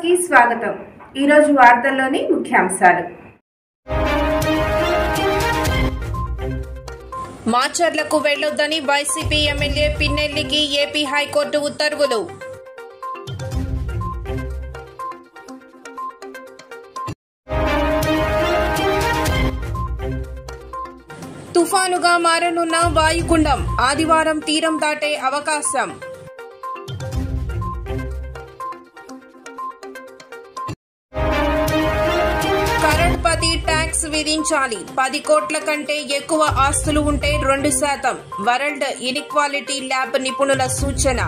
కి స్వాగతం. ఈ రోజు వార్తల్లోని ముఖ్యాంశాలు. మాచర్లకు వెళ్లొద్దని వైసీపీ ఎమ్మెల్యే పిన్నెల్లికి ఏపీ హైకోర్టు ఉత్తర్వులు. తుఫానుగా మారనున్న వాయుగుండం ఆదివారం తీరం దాటే అవకాశం. కరోడ్పతి ట్యాక్స్ విధించాలి. 10 కోట్ల కంటే ఎక్కువ ఆస్తులు ఉంటే 2%. వరల్డ్ ఇన్ఈక్వాలిటీ ల్యాబ్ నిపుణుల సూచన.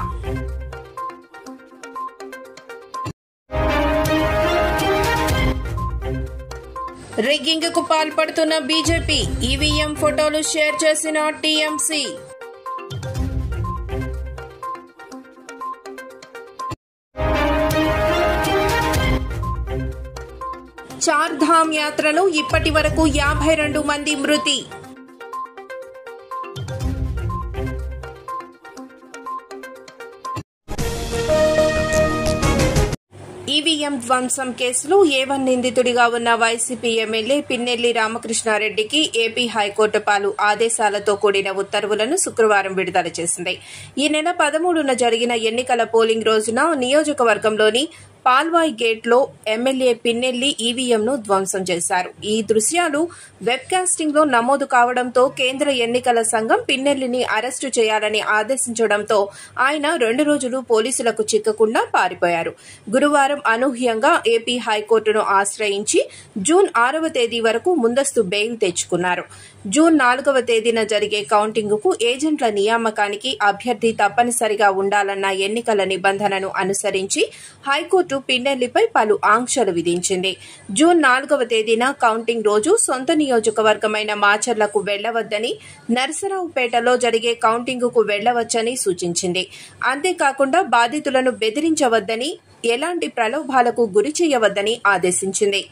రిగ్గింగ్ కు పాల్పడుతున్న బీజేపీ, ఈవీఎం ఫోటోలు షేర్ చేసిన టీఎంసీ. చార్ధామ్ యాత్రలో ఇప్పటి వరకు 52 మంది మృతి. ఈవీఎం ధ్వంసం కేసులో A1 నిందితుడిగా ఉన్న వైసీపీ ఎమ్మెల్యే పిన్నెల్లి రామకృష్ణారెడ్డికి ఏపీ హైకోర్టు పలు ఆదేశాలతో కూడిన ఉత్తర్వులను శుక్రవారం విడుదల చేసింది. ఈ నెల 13న జరిగిన ఎన్నికల పోలింగ్ రోజున నియోజకవర్గంలోని పాల్వాయ్ గేట్లో ఎమ్మెల్యే పిన్నెల్లి ఈవీఎంను ధ్వంసం చేశారు. ఈ దృశ్యాలు వెబ్కాస్టింగ్ లో నమోదు కావడంతో కేంద్ర ఎన్నికల సంఘం పిన్నెల్లిని అరెస్టు చేయాలని ఆదేశించడంతో ఆయన 2 రోజులు పోలీసులకు చిక్కకుండా పారిపోయారు. గురువారం అనూహ్యంగా ఏపీ హైకోర్టును ఆశ్రయించి జూన్ 6వ తేదీ వరకు ముందస్తు బెయిల్ తెచ్చుకున్నారు. జూన్ 4వ తేదీన జరిగే కౌంటింగ్ కు ఏజెంట్ల నియామకానికి అభ్యర్థి తప్పనిసరిగా ఉండాలన్న ఎన్నికల నిబంధనను అనుసరించి హైకోర్టు పిన్నెల్లిపై పలు ఆంక్షలు విధించింది. జూన్ 4వ తేదీన కౌంటింగ్ రోజు సొంత నియోజకవర్గమైన మాచర్లకు వెళ్లవద్దని, నరసరావుపేటలో జరిగే కౌంటింగ్ కు వెళ్లవచ్చని సూచించింది. అంతేకాకుండా బాధితులను బెదిరించవద్దని, ఎలాంటి ప్రలోభాలకు గురి చేయవద్దని ఆదేశించింది.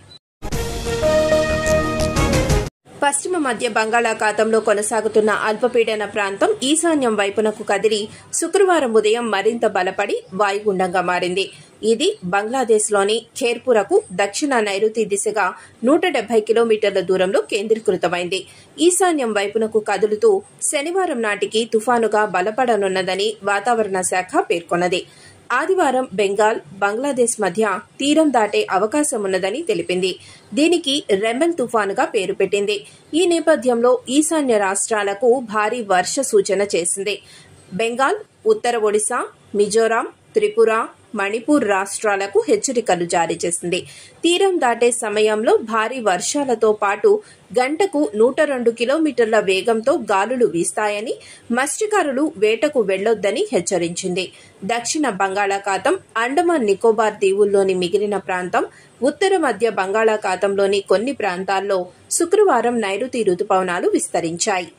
పశ్చిమ మధ్య బంగాళాఖాతంలో కొనసాగుతున్న అల్పపీడన ప్రాంతం ఈశాన్యం వైపునకు కదిలి శుక్రవారం ఉదయం మరింత బలపడి వాయుగుండంగా మారింది. ఇది బంగ్లాదేశ్లోని ఖేర్పురకు దక్షిణ నైరుతి దిశగా 170 కిలోమీటర్ల దూరంలో కేంద్రీకృతమైంది. ఈశాన్యం వైపునకు కదులుతూ శనివారం నాటికి తుఫానుగా బలపడనున్నదని వాతావరణ శాఖ పేర్కొన్నది. ఆదివారం బెంగాల్, బంగ్లాదేశ్ మధ్య తీరం దాటే అవకాశమున్నదని తెలిపింది. దీనికి రెమెల్ తుఫానుగా పేరు పెట్టింది. ఈ నేపథ్యంలో ఈశాన్య రాష్ట్రాలకు భారీ వర్ష సూచన చేసింది. బెంగాల్, ఉత్తర ఒడిశా, మిజోరాం, త్రిపుర, మణిపూర్ రాష్ట్రాలకు హెచ్చరికలు జారీ చేసింది. తీరం దాటే సమయంలో భారీ వర్షాలతో పాటు గంటకు 102 కిలోమీటర్ల వేగంతో గాలులు వీస్తాయని, మత్స్యకారులు వేటకు వెళ్లొద్దని హెచ్చరించింది. దక్షిణ బంగాళాఖాతం, అండమాన్ నికోబార్ దీవుల్లోని మిగిలిన ప్రాంతం, ఉత్తర మధ్య బంగాళాఖాతంలోని కొన్ని ప్రాంతాల్లో శుక్రవారం నైరుతి రుతుపవనాలు విస్తరించాయి.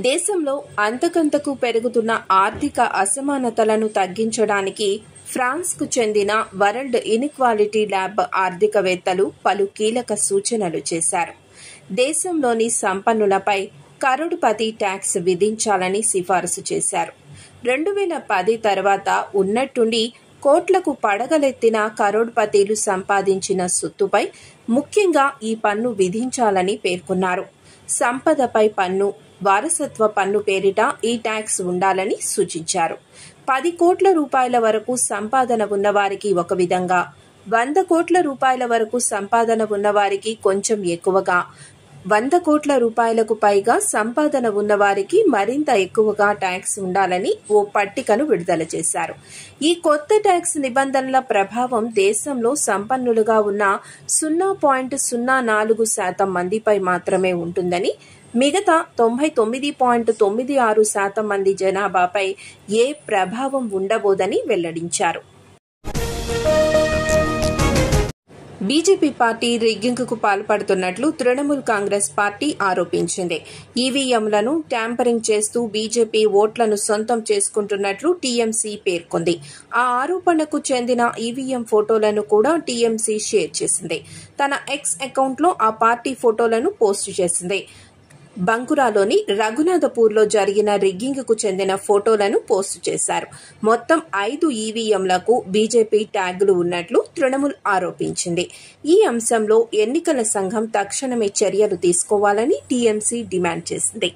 దేశంలో అంతకంతకు పెరుగుతున్న ఆర్థిక అసమానతలను తగ్గించడానికి ఫ్రాన్స్కు చెందిన వరల్డ్ ఇన్ఈక్వాలిటీ ల్యాబ్ ఆర్థికవేత్తలు పలు కీలక సూచనలు చేశారు. దేశంలోని సంపన్నులపై కరోడ్పతి ట్యాక్స్ విధించాలని సిఫారసు చేశారు. 2010 తర్వాత ఉన్నట్టుండి కోట్లకు పడగలెత్తిన కరోడ్పతిలు సంపాదించిన సొత్తుపై ముఖ్యంగా ఈ పన్ను విధించాలని పేర్కొన్నారు. సంపదపై పన్ను, వారసత్వ పన్ను పేరిట ఈ ట్యాక్స్ ఉండాలని సూచించారు. 10 కోట్ల రూపాయల వరకు సంపాదన ఉన్నవారికి ఒక విధంగా, 100 కోట్ల రూపాయల వరకు సంపాదన ఉన్నవారికి కొంచెం ఎక్కువగా, 100 కోట్ల రూపాయలకు పైగా సంపాదన ఉన్నవారికి మరింత ఎక్కువగా ట్యాక్స్ ఉండాలని ఓ పట్టికను విడుదల చేశారు. ఈ కొత్త ట్యాక్స్ నిబంధనల ప్రభావం దేశంలో సంపన్నులుగా ఉన్న 0.04% మందిపై మాత్రమే ఉంటుందని, మిగతా 99.96% మంది జనాభాపై ఏ ప్రభావం ఉండబోదని వెల్లడించారు. బీజేపీ పార్టీ రిగ్గింగ్ కు పాల్పడుతున్నట్లు తృణమూల్ కాంగ్రెస్ పార్టీ ఆరోపించింది. ఈవీఎంలను ట్యాంపరింగ్ చేస్తూ బీజేపీ ఓట్లను సొంతం చేసుకుంటున్నట్లు టీఎంసీ పేర్కొంది. ఆ ఆరోపణకు చెందిన ఈవీఎం ఫోటోలను కూడా టీఎంసీ షేర్ చేసింది. తన ఎక్స్ అకౌంట్లో ఆ పార్టీ ఫోటోలను పోస్టు చేసింది. బంకురాలోని రఘునాథపూర్లో జరిగిన రిగ్గింగ్కు చెందిన ఫోటోలను పోస్టు చేశారు. మొత్తం 5 ఈవీఎంలకు బీజేపీ ట్యాగులు ఉన్నట్లు తృణమూల్ ఆరోపించింది. ఈ అంశంలో ఎన్నికల సంఘం తక్షణమే చర్యలు తీసుకోవాలని టీఎంసీ డిమాండ్ చేసింది.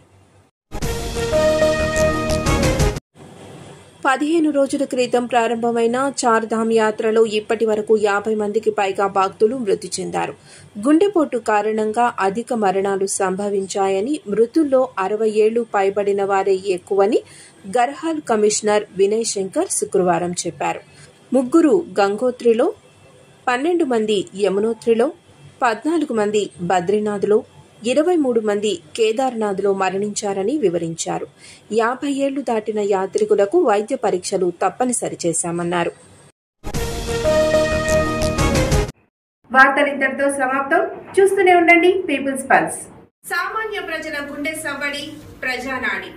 15 రోజుల క్రితం ప్రారంభమైన చార్ధామ్ యాత్రలో ఇప్పటి వరకు 50 మందికి పైగా భక్తులు మృతి చెందారు. గుండెపోటు కారణంగా అధిక మరణాలు సంభవించాయని, మృతుల్లో 60 ఏళ్లు పైబడిన వారే ఎక్కువని గర్హాల్ కమిషనర్ వినయ్ శంకర్ శుక్రవారం చెప్పారు. 3 గంగోత్రిలో, 12 మంది యమునోత్రిలో, 14 మంది బద్రీనాథ్లో, 23 మంది కేదార్నాథ్లో మరణించారని వివరించారు. 50 ఏళ్లు దాటిన యాత్రికులకు వైద్య పరీక్షలు తప్పనిసరి చేశామన్నారు. వార్తలు ఇంతటితో సమాప్తం. చూస్తూనే ఉండండి పీపుల్స్ పల్స్. సామాన్య ప్రజల గుండె సవ్వడి, ప్రజానాడి.